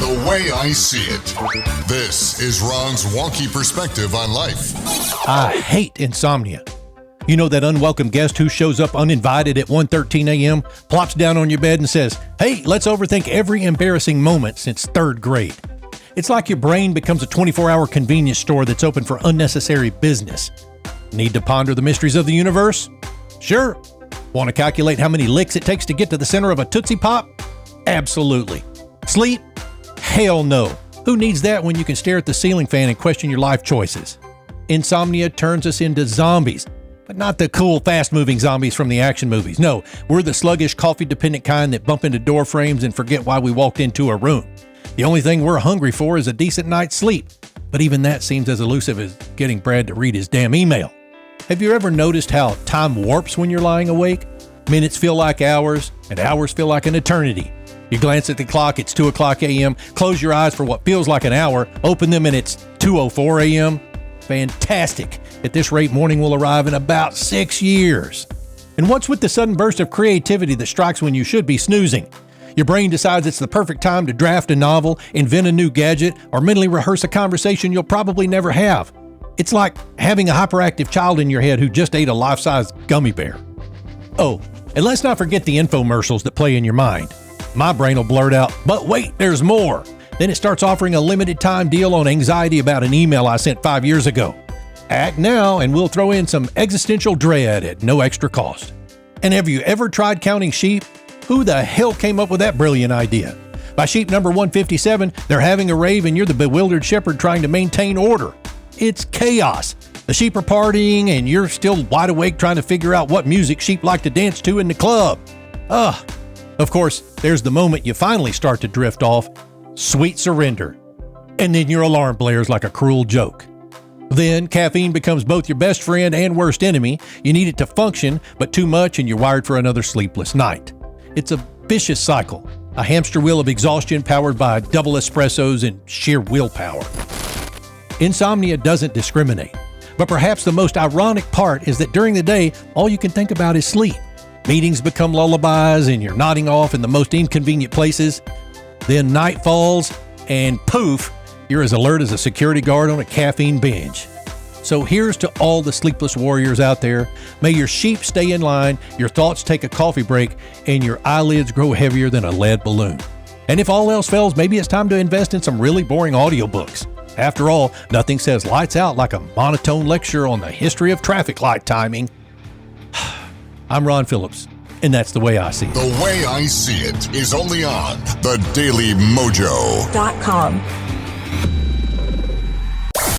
The way I see it. This is Ron's wonky perspective on life. I hate insomnia. You know that unwelcome guest who shows up uninvited at 1:13 a.m., plops down on your bed and says, "Hey, let's overthink every embarrassing moment since third grade." It's like your brain becomes a 24-hour convenience store that's open for unnecessary business. Need to ponder the mysteries of the universe? Sure. Want to calculate how many licks it takes to get to the center of a Tootsie Pop? Absolutely. Sleep? Hell no. Who needs that when you can stare at the ceiling fan and question your life choices? Insomnia turns us into zombies, but not the cool, fast-moving zombies from the action movies. No, we're the sluggish, coffee-dependent kind that bump into door frames and forget why we walked into a room. The only thing we're hungry for is a decent night's sleep, but even that seems as elusive as getting Brad to read his damn email. Have you ever noticed how time warps when you're lying awake? Minutes feel like hours, and hours feel like an eternity. You glance at the clock, it's 2 o'clock a.m., close your eyes for what feels like an hour, open them and it's 2:04 a.m. Fantastic. At this rate, morning will arrive in about 6 years. And what's with the sudden burst of creativity that strikes when you should be snoozing? Your brain decides it's the perfect time to draft a novel, invent a new gadget, or mentally rehearse a conversation you'll probably never have. It's like having a hyperactive child in your head who just ate a life-size gummy bear. Oh, and let's not forget the infomercials that play in your mind. My brain will blurt out, "But wait, there's more." Then it starts offering a limited time deal on anxiety about an email I sent 5 years ago. Act now and we'll throw in some existential dread at no extra cost. And have you ever tried counting sheep? Who the hell came up with that brilliant idea? By sheep number 157, they're having a rave and you're the bewildered shepherd trying to maintain order. It's chaos. The sheep are partying and you're still wide awake trying to figure out what music sheep like to dance to in the club. Of course, there's the moment you finally start to drift off. Sweet surrender. And then your alarm blares like a cruel joke. Then caffeine becomes both your best friend and worst enemy. You need it to function, but too much and you're wired for another sleepless night. It's a vicious cycle, a hamster wheel of exhaustion powered by double espressos and sheer willpower. Insomnia doesn't discriminate, but perhaps the most ironic part is that during the day, all you can think about is sleep. Meetings become lullabies and you're nodding off in the most inconvenient places. Then night falls and poof, you're as alert as a security guard on a caffeine binge. So here's to all the sleepless warriors out there. May your sheep stay in line, your thoughts take a coffee break, and your eyelids grow heavier than a lead balloon. And if all else fails, maybe it's time to invest in some really boring audiobooks. After all, nothing says lights out like a monotone lecture on the history of traffic light timing. I'm Ron Phillips, and that's the way I see it. The way I see it is only on the DailyMojo.com.